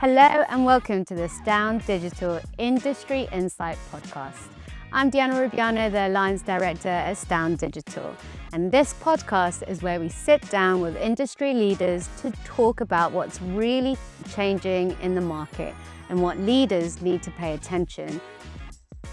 Hello and welcome to the Astound Digital Industry Insight Podcast. I'm Diana Rubiano, the Alliance Director at Astound Digital, and this podcast is where we sit down with industry leaders to talk about what's really changing in the market and what leaders need to pay attention,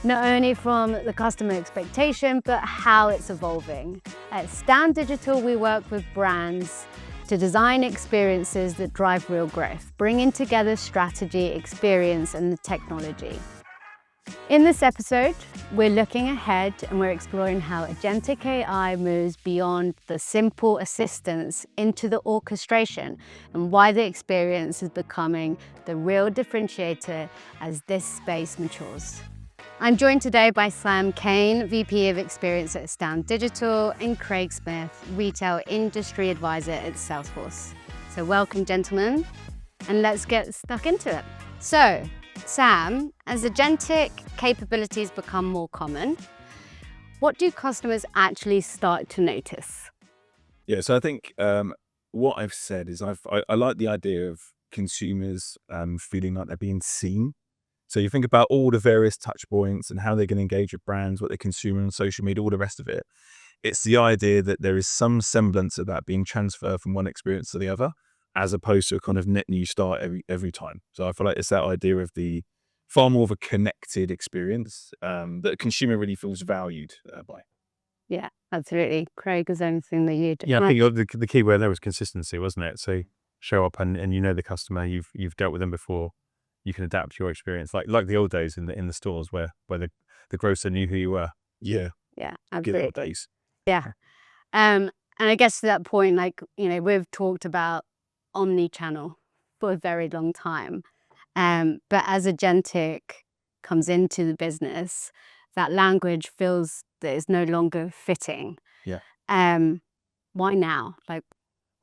not only from the customer expectation, but how it's evolving. At Astound Digital, we work with brands to design experiences that drive real growth, bringing together strategy, experience, and the technology. In this episode, we're looking ahead and we're exploring how Agentic AI moves beyond the simple assistance into the orchestration and why the experience is becoming the real differentiator as this space matures. I'm joined today by Sam Kane, VP of Experience at Astound Digital, and Craig Smith, Retail Industry Advisor at Salesforce. So welcome, gentlemen, and let's get stuck into it. So, Sam, as agentic capabilities become more common, what do customers actually start to notice? Yeah, so I think what I've said is I like the idea of consumers feeling like they're being seen. So you think about all the various touch points and how they're going to engage with brands, what they consume on social media, all the rest of it. It's the idea that there is some semblance of that being transferred from one experience to the other, as opposed to a kind of net new start every time. So I feel like it's that idea of the far more of a connected experience that a consumer really feels valued by. Yeah, absolutely. Craig, is there anything that you'd... Yeah, I think the key word there was consistency, wasn't it? So show up and you know the customer, you've dealt with them before. You can adapt your experience, like the old days in the stores where the grocer knew who you were. Yeah, absolutely. good old days. Yeah, and I guess to that point, we've talked about omni-channel for a very long time, but as Agentic comes into the business, that language feels that it's no longer fitting. Yeah. Why now?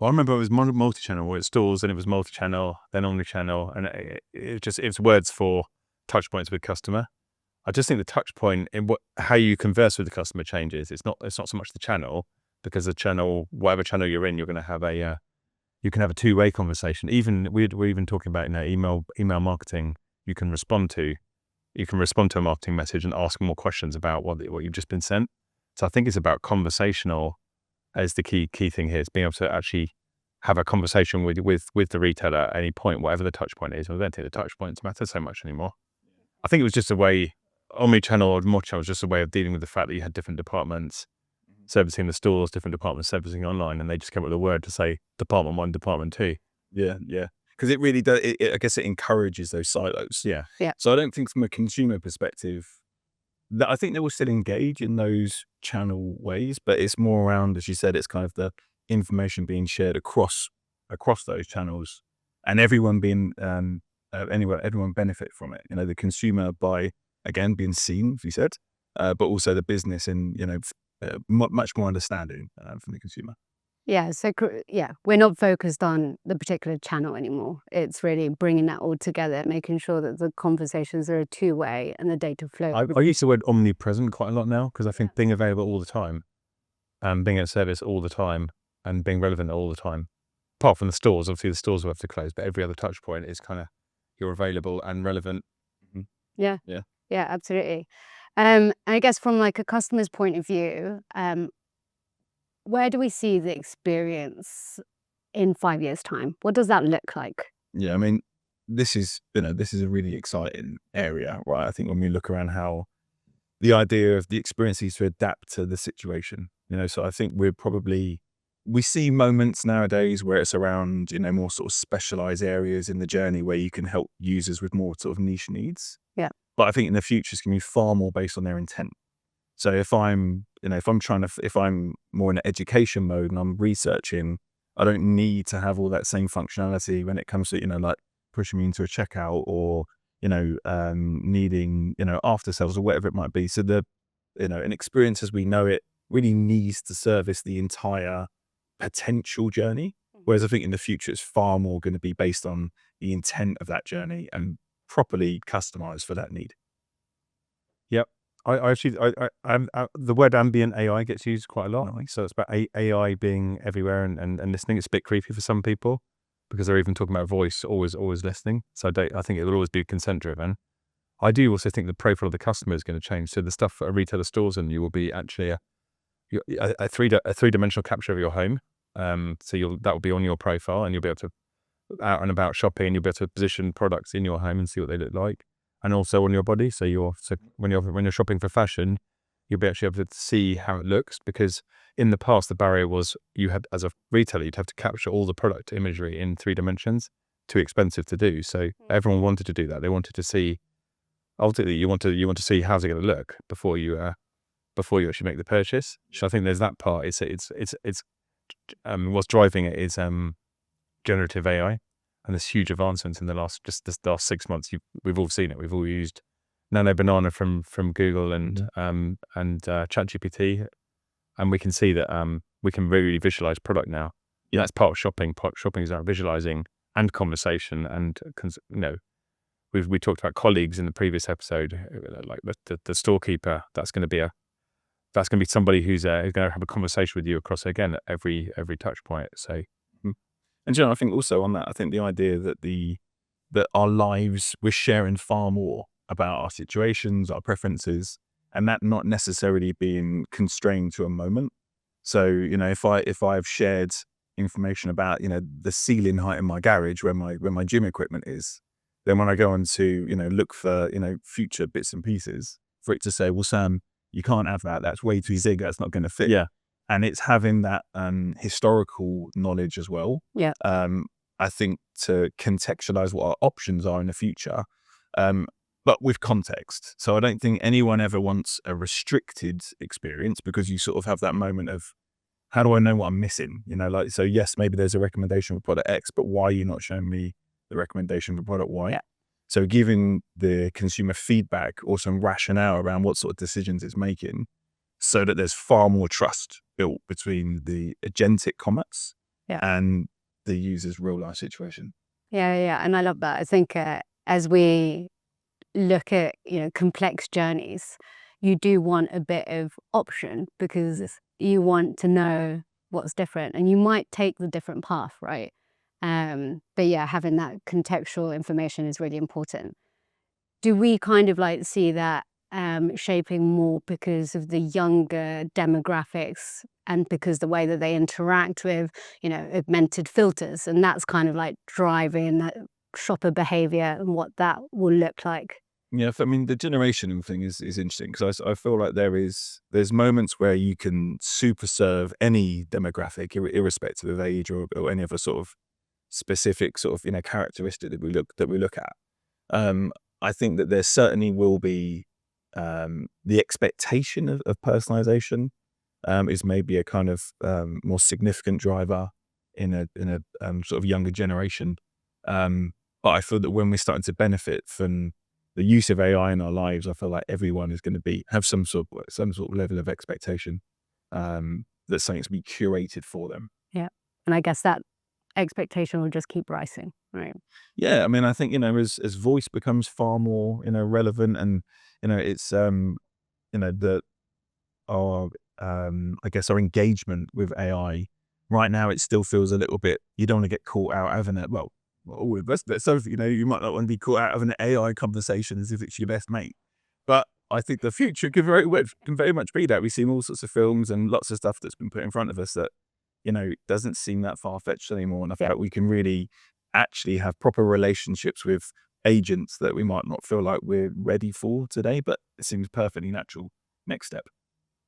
Well, I remember it was multi-channel at stores, and it was multi-channel, then omni-channel, and it's words for touch points with customer. I just think the touch point in how you converse with the customer changes. It's not so much the channel, because the channel, whatever channel you're in, you're going to have you can have a two-way conversation. Even we're even talking about email marketing. You can respond to a marketing message and ask more questions about what you've just been sent. So I think it's about conversational. Is the key thing here, is being able to actually have a conversation with the retailer at any point, whatever the touch point is. I don't think the touch points matter so much anymore. I think it was just a way, omni-channel or multi-channel was just a way of dealing with the fact that you had different departments servicing the stores, different departments servicing online, and they just came up with a word to say department 1, department 2. Yeah. Because it really does, I guess it encourages those silos. Yeah. So I don't think from a consumer perspective, that I think they will still engage in those channel ways, but it's more around, as you said, it's kind of the information being shared across those channels, and everyone being everyone benefit from it. The consumer by, again, being seen, as you said, but also the business and much more understanding from the consumer. Yeah, so we're not focused on the particular channel anymore. It's really bringing that all together, making sure that the conversations are a two-way and the data flow. I use the word omnipresent quite a lot now, because I think being available all the time, and being at service all the time, and being relevant all the time. Apart from the stores, obviously the stores will have to close, but every other touch point is kind of you're available and relevant. Yeah, absolutely. I guess from a customer's point of view, where do we see the experience in 5 years' time? What does that look like? Yeah, I mean, this is a really exciting area, right? I think when we look around how the idea of the experience is to adapt to the situation, so I think we see moments nowadays where it's around, more sort of specialized areas in the journey where you can help users with more sort of niche needs. Yeah. But I think in the future, it's going to be far more based on their intent. So if I'm more in an education mode and I'm researching, I don't need to have all that same functionality when it comes to, pushing me into a checkout or, needing, after sales or whatever it might be. So an experience as we know it really needs to service the entire potential journey. Whereas I think in the future, it's far more going to be based on the intent of that journey and properly customized for that need. Yep. I actually, the word ambient AI gets used quite a lot. So it's about AI being everywhere and listening. It's a bit creepy for some people. because they're even talking about voice, always listening. So I think it will always be consent driven. I do also think the profile of the customer is going to change. So the stuff a retailer stores in you will be actually a three-dimensional capture of your home. So that will be on your profile, and you'll be able to out and about shopping. You'll be able to position products in your home and see what they look like, and also on your body. So when you're shopping for fashion, you'll be actually able to see how it looks, because in the past the barrier was you had, as a retailer, you'd have to capture all the product imagery in 3 dimensions. Too expensive to do. So everyone wanted to do that. They wanted to see. Ultimately, you want to see how's it going to look before you actually make the purchase. So I think there's that part. It's what's driving it is generative AI, and there's huge advancements in the last 6 months. We've all seen it. We've all used Nano Banana from Google and ChatGPT, and we can see that we can really visualize product now. Yeah, that's part of shopping. Shopping is about visualizing and conversation, and we talked about colleagues in the previous episode, like the storekeeper. That's going to be somebody who's going to have a conversation with you across, again, every touch point. So, and I think also on that, I think the idea that our lives, we're sharing far more about our situations, our preferences, and that not necessarily being constrained to a moment. So, if I've shared information about, the ceiling height in my garage where my gym equipment is, then when I go on to, look for, future bits and pieces, for it to say, well, Sam, you can't have that. That's way too big. That's not going to fit. Yeah. And it's having that historical knowledge as well. Yeah. I think to contextualize what our options are in the future, but with context. So I don't think anyone ever wants a restricted experience, because you sort of have that moment of, how do I know what I'm missing? So yes, maybe there's a recommendation for product X, but why are you not showing me the recommendation for product Y? Yeah. So giving the consumer feedback or some rationale around what sort of decisions it's making, so that there's far more trust built between the agentic commerce and the user's real life situation. Yeah. And I love that. I think as we look at, complex journeys, you do want a bit of option, because you want to know what's different, and you might take the different path, right? But yeah, having that contextual information is really important. Do we kind of see that shaping more because of the younger demographics, and because the way that they interact with, augmented filters, and that's kind of driving that shopper behavior and what that will look like? Yeah, I mean, the generational thing is interesting, because I feel like there's moments where you can super serve any demographic, irrespective of age or any other sort of specific sort of characteristic that we look at. I think that there certainly will be the expectation of personalization is maybe a kind of more significant driver in a sort of younger generation. But I feel that when we're starting to benefit from the use of AI in our lives, I feel like everyone is going to have some sort of level of expectation that something's to be curated for them. Yeah, and I guess that expectation will just keep rising, right? Yeah, I mean, I think as voice becomes far more relevant, and it's I guess our engagement with AI right now, it still feels a little bit, you don't want to get caught out having it. Well, all of us, so you might not want to be caught out of an AI conversation as if it's your best mate. But I think the future can very much be that. We've seen all sorts of films and lots of stuff that's been put in front of us that doesn't seem that far-fetched anymore. And I feel like we can really actually have proper relationships with agents that we might not feel like we're ready for today, but it seems perfectly natural next step.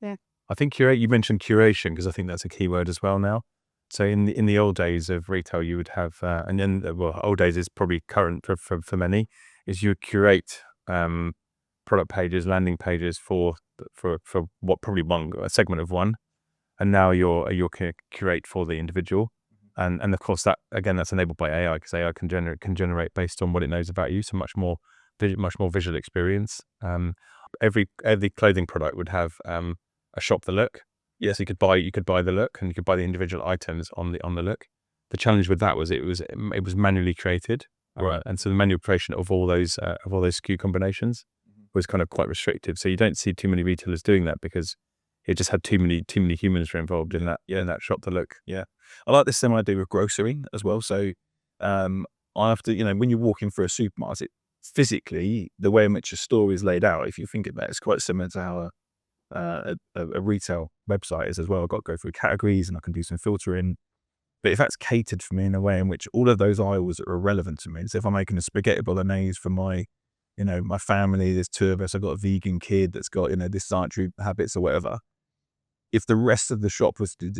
Yeah. I think you mentioned curation, because I think that's a key word as well now. So in the old days of retail, you would have, and then, old days is probably current for many, is you would curate product pages, landing pages for what probably a segment of one, and now you're curate for the individual, and of course that, again, that's enabled by AI, because AI can generate based on what it knows about you, so much more visual experience. Every clothing product would have a shop the look. Yes, you could buy the look, and you could buy the individual items on the look. The challenge with that was it was manually created, right? And so the manual creation of all those SKU combinations was kind of quite restrictive. So you don't see too many retailers doing that, because it just had too many humans were involved in that. Yeah, in that shop the look. Yeah, I like this same idea with grocery as well. So I have to, when you're walking through a supermarket, physically, the way in which a store is laid out, if you think about it, it's quite similar to how a retail website is as well. I've got to go through categories and I can do some filtering. But if that's catered for me in a way in which all of those aisles are relevant to me, so if I'm making a spaghetti bolognese for my family, there's 2 of us, I've got a vegan kid that's got, this dietary habits or whatever. If the rest of the shop was to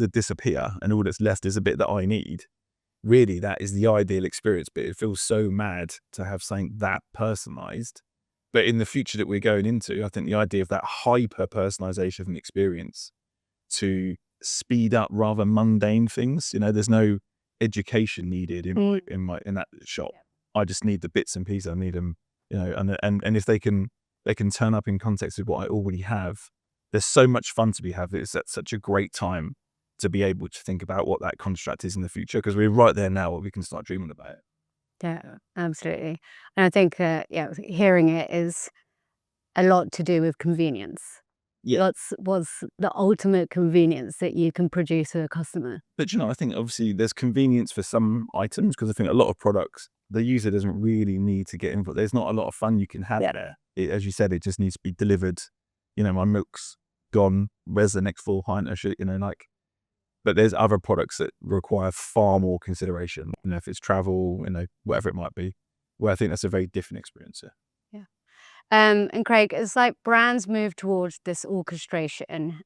disappear and all that's left is a bit that I need, really that is the ideal experience. But it feels so mad to have something that personalized. But in the future that we're going into, I think the idea of that hyper personalization of an experience to speed up rather mundane things, there's no education needed in that shop. I just need the bits and pieces. I need them, and if they can turn up in context with what I already have, there's so much fun to be had. It's at such a great time to be able to think about what that construct is in the future, because we're right there now where we can start dreaming about it. Yeah, absolutely. And I think, hearing it is a lot to do with convenience. Yeah. What's the ultimate convenience that you can produce for a customer? But, I think obviously there's convenience for some items, because I think a lot of products, the user doesn't really need to get input. There's not a lot of fun you can have there. As you said, it just needs to be delivered. My milk's gone. Where's the next full pint? But there's other products that require far more consideration. If it's travel, whatever it might be, where I think that's a very different experience here. Yeah. And Craig, it's like brands move towards this orchestration.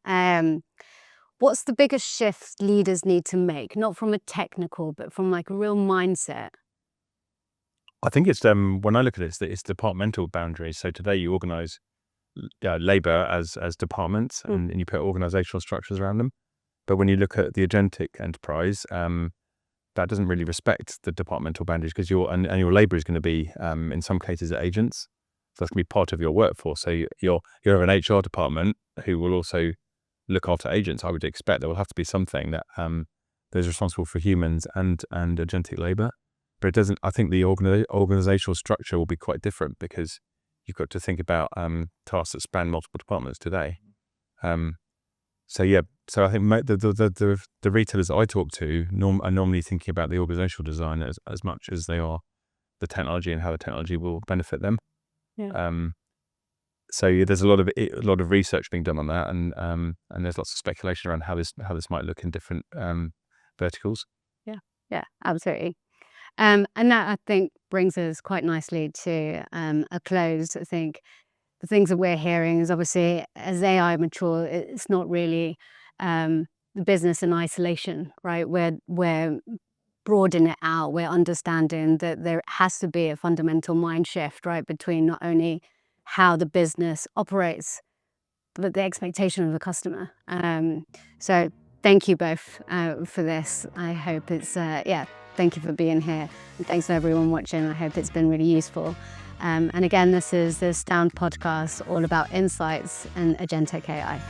What's the biggest shift leaders need to make? Not from a technical, but from like a real mindset. I think it's when I look at it, it's departmental boundaries. So today you organize labor as departments and you put organizational structures around them. But when you look at the agentic enterprise, that doesn't really respect the departmental boundaries, because your labor is going to be in some cases agents. So that's going to be part of your workforce. So you have an HR department who will also look after agents. I would expect there will have to be something that is responsible for humans and agentic labor. But it doesn't. I think the organizational structure will be quite different, because you've got to think about tasks that span multiple departments today. So I think the retailers I talk to are normally thinking about the organizational design as much as they are the technology and how the technology will benefit them. Yeah. So there's a lot of research being done on that, and there's lots of speculation around how this might look in different verticals. Yeah, absolutely. And that, I think, brings us quite nicely to a close. I think the things that we're hearing is, obviously, as AI mature, it's not really the business in isolation, right? We're broadening it out. We're understanding that there has to be a fundamental mind shift, right, between not only how the business operates, but the expectation of the customer. So thank you both for this. I hope it's, thank you for being here. And thanks to everyone watching. I hope it's been really useful. And again, this is the Astound podcast, all about insights and agentic AI.